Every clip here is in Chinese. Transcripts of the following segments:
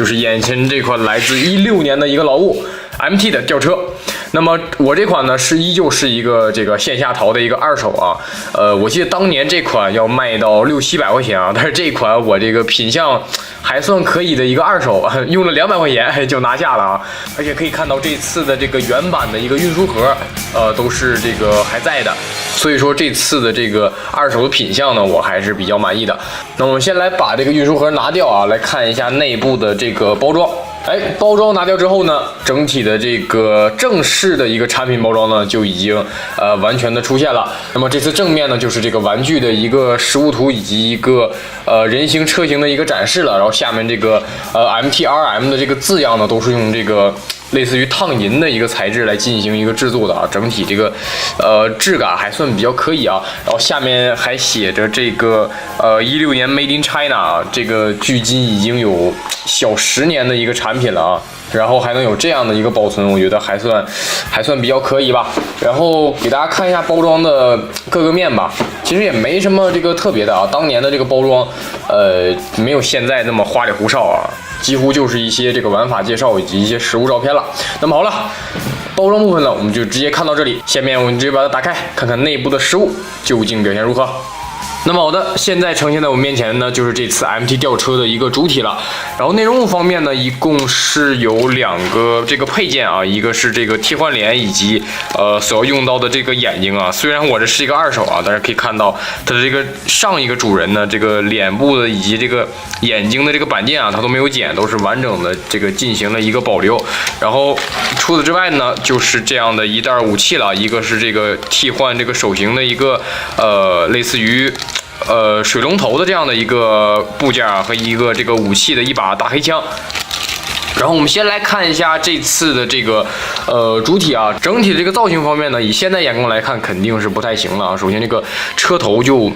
就是眼前这款来自16年的一个老物 MT 的吊车。那么我这款呢依旧是一个这个线下淘的一个二手啊，我记得当年这款要卖到600-700块钱啊，但是这款我这个品相还算可以的一个二手，用了200块钱就拿下了啊，而且可以看到这次的这个原版的一个运输盒，都是这个还在的，所以说这次的这个二手的品相呢，我还是比较满意的。那我们先来把这个运输盒拿掉啊，来看一下内部的这个包装。包装拿掉之后呢，整体的这个正式的一个产品包装呢就已经完全的出现了。那么这次正面呢就是这个玩具的一个实物图以及一个人形车型的一个展示了，然后下面这个MTRM 的这个字样呢都是用这个类似于烫银的一个材质来进行一个制作的啊，整体这个质感还算比较可以啊。然后下面还写着这个16年 Made in China 啊，这个距今已经有小10年的一个产品了啊，然后还能有这样的一个保存，我觉得还算比较可以吧。然后给大家看一下包装的各个面吧，其实也没什么这个特别的啊，当年的这个包装没有现在那么花里胡哨啊，几乎就是一些这个玩法介绍以及一些实物照片了。那么好了，包装部分呢我们就直接看到这里，下面我们直接把它打开，看看内部的实物究竟表现如何。那么好的，现在呈现在我们面前呢，就是这次 MT 吊车的一个主体了。然后内容物方面呢，一共是有2个这个配件啊，一个是这个替换脸以及所要用到的这个眼睛啊。虽然我这是一个二手啊，但是可以看到它的这个上一个主人呢，这个脸部的以及这个眼睛的这个板件啊，它都没有剪，都是完整的这个进行了一个保留。然后除此之外呢，就是这样的一袋武器了，一个是这个替换这个手型的一个类似于水龙头的这样的一个部件和一个这个武器的一把大黑枪。然后我们先来看一下这次的这个主体啊，整体的这个造型方面呢，以现在眼光来看肯定是不太行了啊。首先这个车头就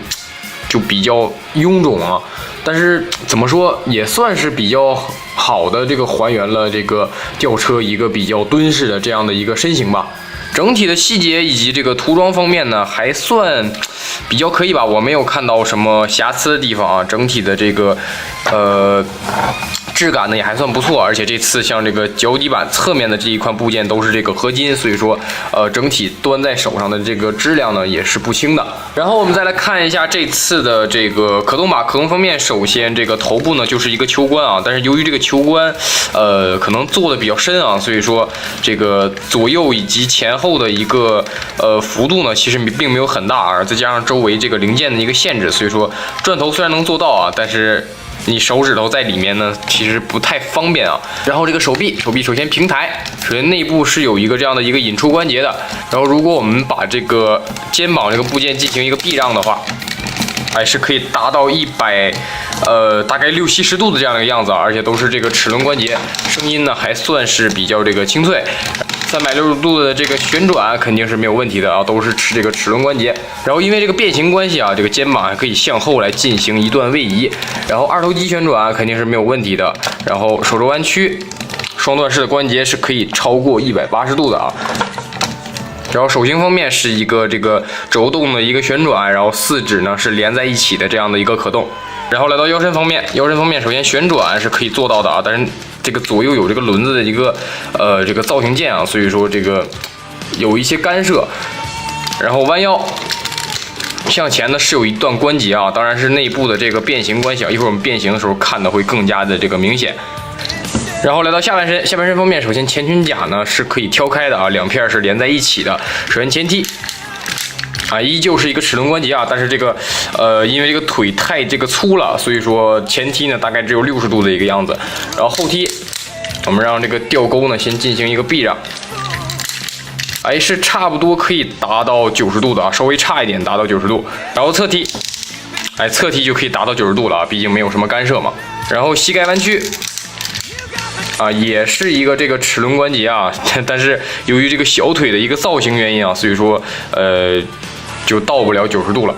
比较臃肿啊，但是怎么说也算是比较好的这个还原了这个吊车一个比较敦实的这样的一个身形吧。整体的细节以及这个涂装方面呢，还算比较可以吧，我没有看到什么瑕疵的地方啊。整体的这个质感呢也还算不错，而且这次像这个脚底板侧面的这一块部件都是这个合金，所以说整体端在手上的这个质量呢也是不轻的。然后我们再来看一下这次的这个可动把，可动方面，首先这个头部呢就是一个球冠啊，但是由于这个球冠可能做的比较深啊，所以说这个左右以及前后的一个幅度呢其实并没有很大啊，再加上周围这个零件的一个限制，所以说转头虽然能做到啊，但是你手指头在里面呢，其实不太方便啊。然后这个手臂首先平台，首先内部是有一个这样的一个引出关节的。然后如果我们把这个肩膀这个部件进行一个避让的话，还是可以达到大概60-70度的这样的一个样子啊，而且都是这个齿轮关节，声音呢还算是比较这个清脆。360度的这个旋转肯定是没有问题的啊，都是这个齿轮关节。然后因为这个变形关系啊，这个肩膀还可以向后来进行一段位移。然后二头肌旋转肯定是没有问题的。然后手肘弯曲，双段式的关节是可以超过180度的啊。然后手型方面是一个这个轴动的一个旋转，然后4指呢是连在一起的这样的一个可动。然后来到腰身方面，首先旋转是可以做到的啊，但是这个左右有这个轮子的一个这个造型键啊，所以说这个有一些干涉。然后弯腰向前呢是有一段关节啊，当然是内部的这个变形关系啊，一会儿我们变形的时候看的会更加的这个明显。然后来到下半身方面，首先前裙甲呢是可以挑开的啊，两片是连在一起的。首先前踢啊，依旧是一个齿轮关节啊，但是这个因为这个腿太这个粗了，所以说前踢呢大概只有60度的一个样子。然后后踢，我们让这个吊钩呢先进行一个避让，是差不多可以达到90度的啊，稍微差一点达到90度。然后侧踢，侧踢就可以达到90度了啊，毕竟没有什么干涉嘛。然后膝盖弯曲。也是一个这个齿轮关节啊，但是由于这个小腿的一个造型原因啊，所以说就到不了90度了。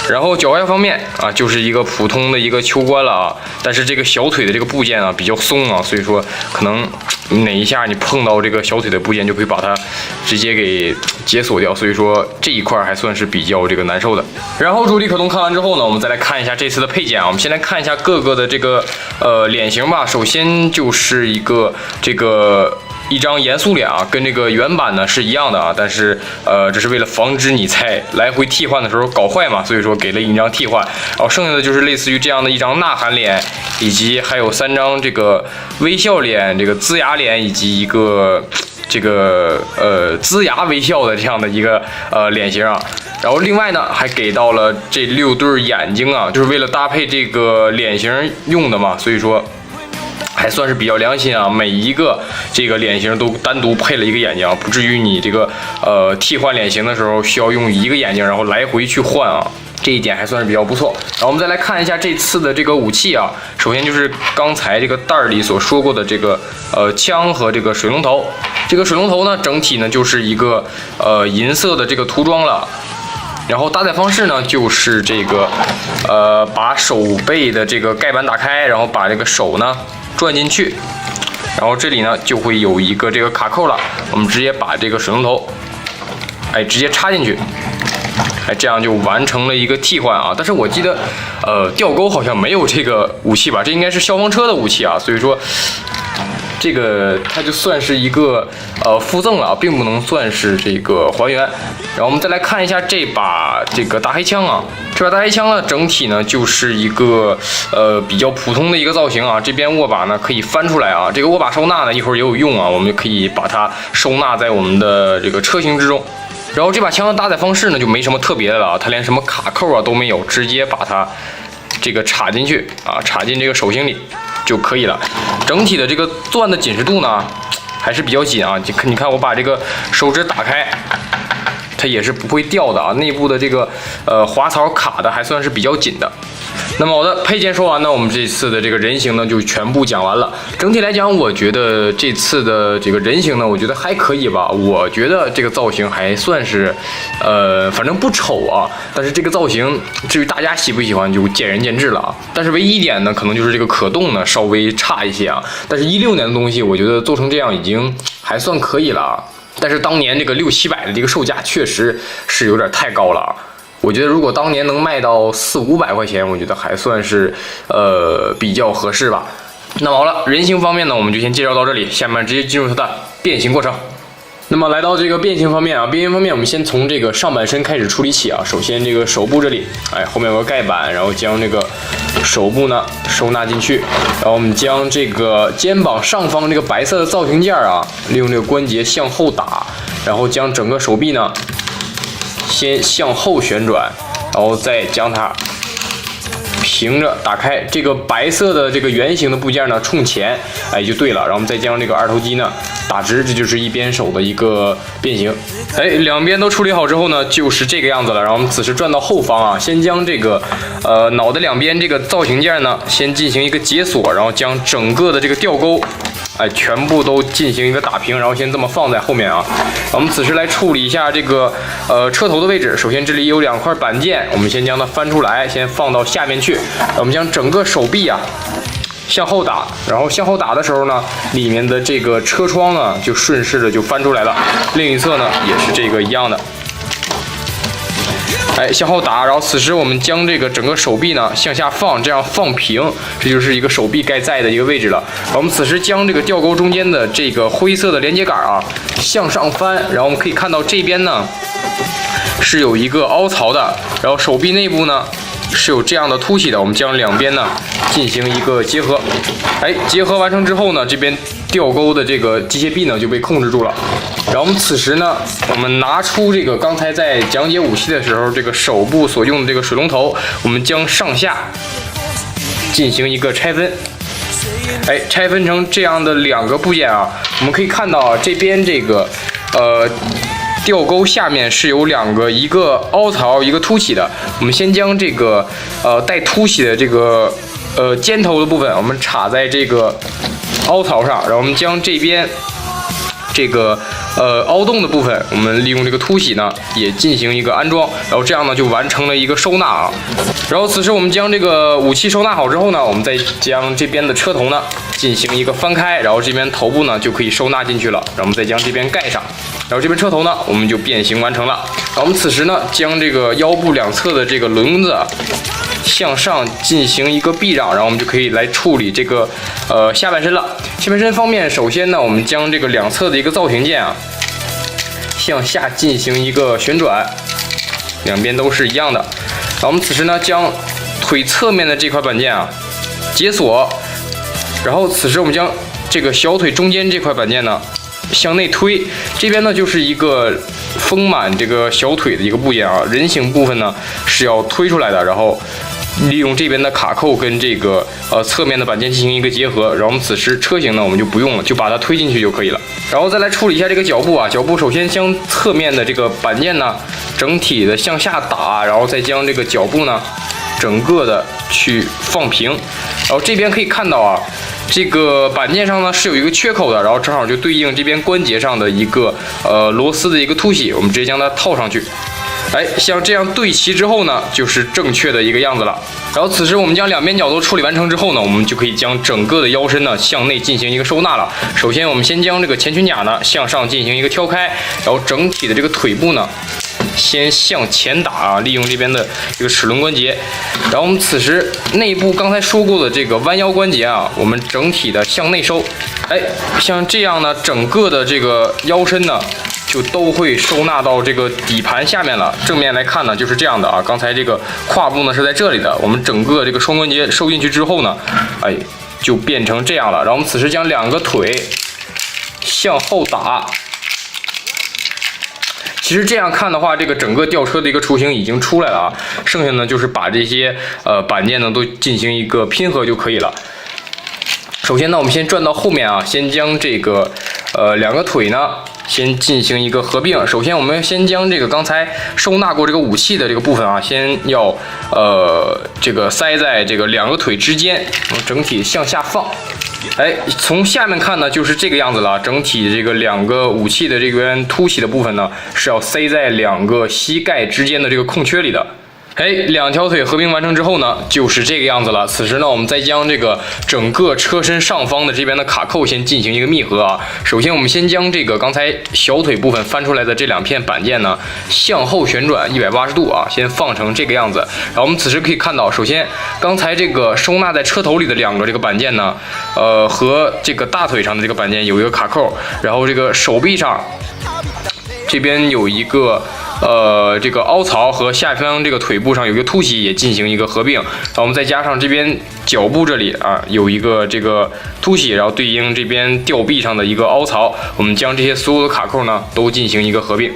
然后脚踝方面啊，就是一个普通的一个球关了啊，但是这个小腿的这个部件啊比较松啊，所以说可能哪一下你碰到这个小腿的部件就可以把它直接给解锁掉，所以说这一块还算是比较这个难受的。然后主体可动看完之后呢，我们再来看一下这次的配件啊，我们先来看一下各个的这个脸型吧。首先就是一个一张严肃脸啊，跟这个原版呢是一样的啊，但是这是为了防止你在来回替换的时候搞坏嘛，所以说给了一张替换。然后剩下的就是类似于这样的一张呐喊脸，以及还有3张这个微笑脸、这个龇牙脸，以及一个龇牙微笑的这样的一个脸型啊。然后另外呢，还给到了这6对眼睛啊，就是为了搭配这个脸型用的嘛，所以说还算是比较良心啊，每一个这个脸型都单独配了一个眼睛啊，不至于你这个替换脸型的时候需要用一个眼睛然后来回去换啊，这一点还算是比较不错。然后我们再来看一下这次的这个武器啊，首先就是刚才这个袋里所说过的这个枪和这个水龙头。这个水龙头呢，整体呢就是一个银色的这个涂装了。然后搭载方式呢，就是这个把手背的这个盖板打开，然后把这个手呢转进去，然后这里呢就会有一个这个卡扣了，我们直接把这个水龙头直接插进去，这样就完成了一个替换啊。但是我记得吊钩好像没有这个武器吧，这应该是消防车的武器啊，所以说这个它就算是一个附赠了啊，并不能算是这个还原。然后我们再来看一下这把这个大黑枪啊，这把大黑枪呢，整体呢就是一个比较普通的一个造型啊。这边握把呢可以翻出来啊，这个握把收纳呢一会儿也有用啊，我们可以把它收纳在我们的这个车型之中。然后这把枪的搭载方式呢就没什么特别的了啊，它连什么卡扣啊都没有，直接把它这个插进去啊，插进这个手心里就可以了。整体的这个钻的紧实度呢还是比较紧啊，你看我把这个手指打开，它也是不会掉的啊，内部的这个滑槽卡的还算是比较紧的。那么好的，配件说完呢，我们这次的这个人形呢就全部讲完了。整体来讲，我觉得这次的这个人形呢，我觉得还可以吧。我觉得这个造型还算是，反正不丑啊。但是这个造型，至于大家喜不喜欢就见仁见智了啊。但是唯一一点呢，可能就是这个可动呢稍微差一些啊。但是16年的东西，我觉得做成这样已经还算可以了啊。但是当年这个600-700的这个售价确实是有点太高了啊。我觉得如果当年能卖到400-500块钱，我觉得还算是比较合适吧。那么好了，人形方面呢，我们就先介绍到这里，下面直接进入它的变形过程。那么来到这个变形方面啊，变形方面我们先从这个上半身开始处理起啊。首先这个手部这里，后面有个盖板，然后将这个手部呢收纳进去，然后我们将这个肩膀上方这个白色的造型件啊，利用这个关节向后打，然后将整个手臂呢先向后旋转，然后再将它平着打开，这个白色的这个圆形的部件呢冲前，就对了。然后我们再将这个二头肌呢打直，这就是一边手的一个变形。两边都处理好之后呢，就是这个样子了。然后我们此时转到后方啊，先将这个脑袋两边这个造型件呢先进行一个解锁，然后将整个的这个吊钩全部都进行一个打平，然后先这么放在后面啊。我们此时来处理一下这个车头的位置。首先这里有2块板件，我们先将它翻出来，先放到下面去。我们将整个手臂啊向后打，然后向后打的时候呢，里面的这个车窗呢就顺势的就翻出来了。另一侧呢也是这个一样的。向后打，然后此时我们将这个整个手臂呢向下放，这样放平，这就是一个手臂该在的一个位置了。我们此时将这个吊钩中间的这个灰色的连接杆啊向上翻，然后我们可以看到这边呢是有一个凹槽的，然后手臂内部呢是有这样的凸起的，我们将两边呢进行一个结合。结合完成之后呢，这边吊钩的这个机械臂呢就被控制住了。然后我们此时呢，我们拿出这个刚才在讲解武器的时候，这个手部所用的这个水龙头，我们将上下进行一个拆分。拆分成这样的2个部件啊，我们可以看到啊，这边这个吊钩下面是有2个，一个凹槽，一个凸起的。我们先将这个带凸起的这个尖头的部分，我们插在这个凹槽上，然后我们将这边这个凹洞的部分，我们利用这个凸起呢，也进行一个安装，然后这样呢就完成了一个收纳啊。然后此时我们将这个武器收纳好之后呢，我们再将这边的车头呢进行一个翻开，然后这边头部呢就可以收纳进去了。然后我们再将这边盖上，然后这边车头呢我们就变形完成了。然后我们此时呢将这个腰部两侧的这个轮子向上进行一个避让，然后我们就可以来处理这个下半身了。下半身方面，首先呢我们将这个两侧的一个造型件啊向下进行一个旋转，两边都是一样的。然后我们此时呢将腿侧面的这块板件啊解锁，然后此时我们将这个小腿中间这块板件呢向内推，这边呢就是一个丰满这个小腿的一个部件啊，人形部分呢是要推出来的，然后利用这边的卡扣跟这个侧面的板件进行一个结合。然后我们此时车型呢我们就不用了，就把它推进去就可以了。然后再来处理一下这个脚部啊，脚部首先将侧面的这个板件呢整体的向下打，然后再将这个脚部呢整个的去放平。然后这边可以看到啊，这个板件上呢是有一个缺口的，然后正好就对应这边关节上的一个螺丝的一个凸起，我们直接将它套上去。哎，像这样对齐之后呢，就是正确的一个样子了。然后此时我们将两边角都处理完成之后呢，我们就可以将整个的腰身呢向内进行一个收纳了。首先我们先将这个前裙甲呢向上进行一个挑开，然后整体的这个腿部呢先向前打啊，利用这边的这个齿轮关节。然后我们此时内部刚才说过的这个弯腰关节啊，我们整体的向内收。哎，像这样呢，整个的这个腰身呢就都会收纳到这个底盘下面了。正面来看呢就是这样的啊，刚才这个胯部呢是在这里的，我们整个这个双关节收进去之后呢，哎，就变成这样了。然后我们此时将两个腿向后打。其实这样看的话，这个整个吊车的一个雏形已经出来了啊，剩下呢就是把这些板件呢都进行一个拼合就可以了。首先呢，我们先转到后面啊，先将这个两个腿呢先进行一个合并。首先我们先将这个刚才收纳过这个武器的这个部分啊，先要这个塞在这个两个腿之间，整体向下放。哎，从下面看呢就是这个样子了。整体这个两个武器的这边凸起的部分呢是要塞在两个膝盖之间的这个空缺里的。哎，两条腿合并完成之后呢，就是这个样子了。此时呢，我们再将这个整个车身上方的这边的卡扣先进行一个密合啊。首先，我们先将这个刚才小腿部分翻出来的这两片板件呢，向后旋转180度啊，先放成这个样子。然后我们此时可以看到，首先刚才这个收纳在车头里的两个这个板件呢，和这个大腿上的这个板件有一个卡扣，然后这个手臂上这边有一个。这个凹槽和下方这个腿部上有一个凸起也进行一个合并，然后我们再加上这边脚部这里啊有一个这个凸起，然后对应这边吊臂上的一个凹槽，我们将这些所有的卡扣呢都进行一个合并。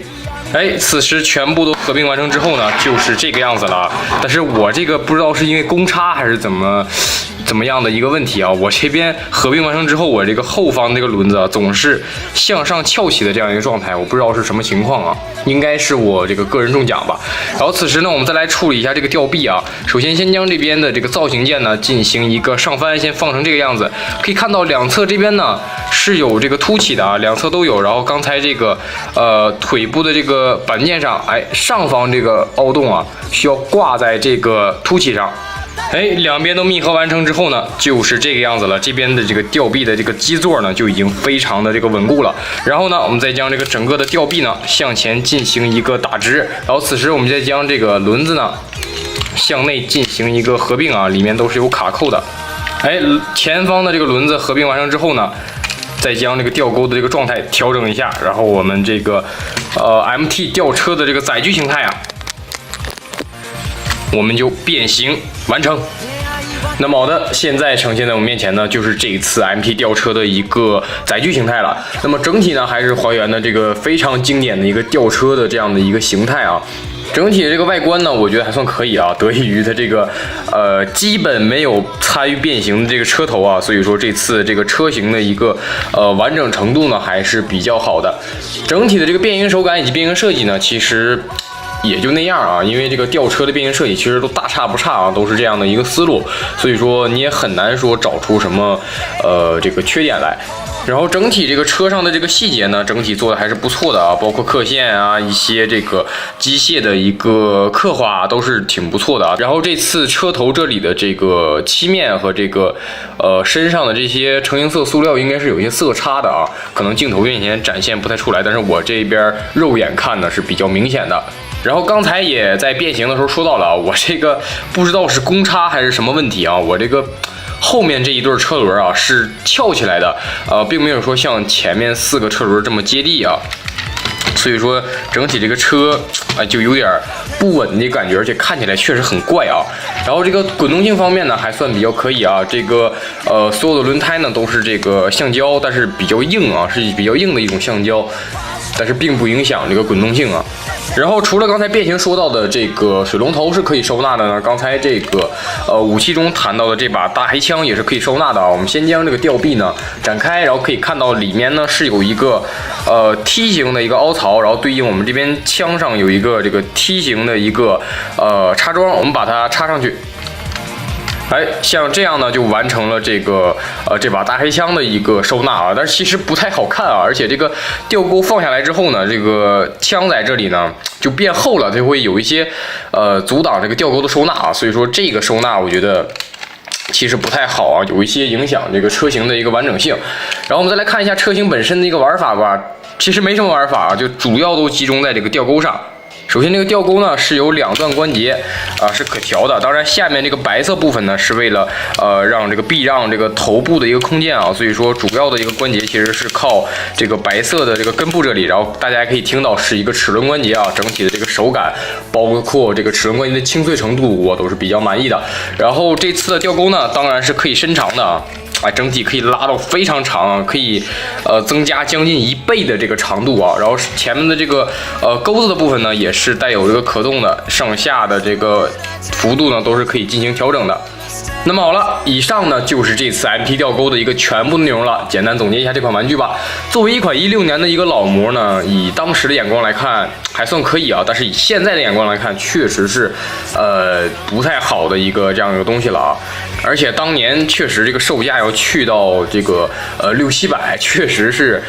哎，此时全部都合并完成之后呢，就是这个样子了。但是我这个不知道是因为公差还是怎么样的一个问题啊，我这边合并完成之后，我这个后方这个轮子啊总是向上翘起的这样一个状态，我不知道是什么情况啊，应该是我这个个人中奖吧。然后此时呢，我们再来处理一下这个吊臂啊。首先先将这边的这个造型件呢进行一个上翻，先放成这个样子。可以看到两侧这边呢是有这个凸起的啊，两侧都有。然后刚才这个腿部的这个板件上，哎，上方这个凹洞啊需要挂在这个凸起上。哎，两边都密合完成之后呢，就是这个样子了。这边的这个吊臂的这个基座呢，就已经非常的这个稳固了。然后呢，我们再将这个整个的吊臂呢向前进行一个打直，然后此时我们再将这个轮子呢向内进行一个合并啊，里面都是有卡扣的。哎，前方的这个轮子合并完成之后呢，再将这个吊钩的这个状态调整一下，然后我们这个MT 吊车的这个载具形态啊，我们就变形完成。那么好的，现在呈现在我们面前呢，就是这一次 MT 吊车的一个载具形态了。那么整体呢，还是还原的这个非常经典的一个吊车的这样的一个形态啊。整体的这个外观呢，我觉得还算可以啊，得益于它这个基本没有参与变形的这个车头啊，所以说这次这个车型的一个完整程度呢还是比较好的。整体的这个变形手感以及变形设计呢，其实也就那样啊，因为这个吊车的变形设计其实都大差不差啊，都是这样的一个思路，所以说你也很难说找出什么这个缺点来。然后整体这个车上的这个细节呢，整体做的还是不错的啊，包括刻线啊，一些这个机械的一个刻画都是挺不错的啊。然后这次车头这里的这个漆面和这个身上的这些成型色塑料应该是有一些色差的啊，可能镜头面前展现不太出来，但是我这边肉眼看呢是比较明显的。然后刚才也在变形的时候说到了啊，我这个不知道是公差还是什么问题啊，我这个后面这一对车轮啊是翘起来的，并没有说像前面4个车轮这么接地啊，所以说整体这个车就有点不稳的感觉，而且看起来确实很怪啊。然后这个滚动性方面呢还算比较可以啊，这个所有的轮胎呢都是这个橡胶，但是比较硬啊，是比较硬的一种橡胶，但是并不影响这个滚动性啊。然后除了刚才变形说到的这个水龙头是可以收纳的呢，刚才这个武器中谈到的这把大黑枪也是可以收纳的啊。我们先将这个吊臂呢展开，然后可以看到里面呢是有一个梯形的一个凹槽，然后对应我们这边枪上有一个这个梯形的一个插桩，我们把它插上去。像这样呢，就完成了这个这把大黑枪的一个收纳啊，但是其实不太好看啊，而且这个吊钩放下来之后呢，这个枪在这里呢就变厚了，就会有一些阻挡这个吊钩的收纳啊，所以说这个收纳我觉得其实不太好啊，有一些影响这个车型的一个完整性。然后我们再来看一下车型本身的一个玩法吧，其实没什么玩法啊，就主要都集中在这个吊钩上。首先，这个吊钩呢是有2段关节是可调的。当然，下面这个白色部分呢是为了让这个避让这个头部的一个空间啊，所以说主要的一个关节其实是靠这个白色的这个根部这里。然后大家可以听到是一个齿轮关节啊，整体的这个手感，包括这个齿轮关节的清脆程度，我都是比较满意的。然后这次的吊钩呢，当然是可以伸长的啊。整体可以拉到非常长，可以增加将近1倍的这个长度啊。然后前面的这个钩子的部分呢，也是带有这个可动的，上下的这个幅度呢都是可以进行调整的。那么好了，以上呢就是这次 MT 吊钩的一个全部内容了。简单总结一下这款玩具吧。作为一款16年的一个老模呢，以当时的眼光来看还算可以啊，但是以现在的眼光来看，确实是不太好的一个这样一个东西了啊。而且当年确实这个售价要去到这个600-700，确实是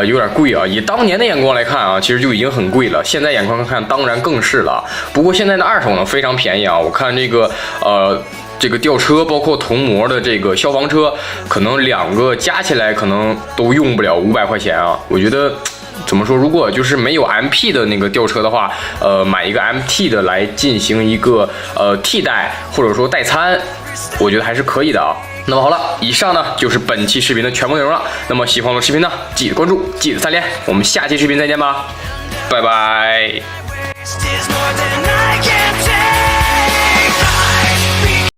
有点贵啊。以当年的眼光来看啊，其实就已经很贵了。现在眼光看当然更是了。不过现在的二手呢非常便宜啊，我看这个这个吊车包括铜模的这个消防车，可能2个加起来可能都用不了500块钱啊。我觉得怎么说，如果就是没有 MP 的那个吊车的话，买一个 MT 的来进行一个替代或者说代餐，我觉得还是可以的啊。那么好了，以上呢就是本期视频的全部内容了。那么喜欢我的视频呢，记得关注，记得3连，我们下期视频再见吧，拜拜。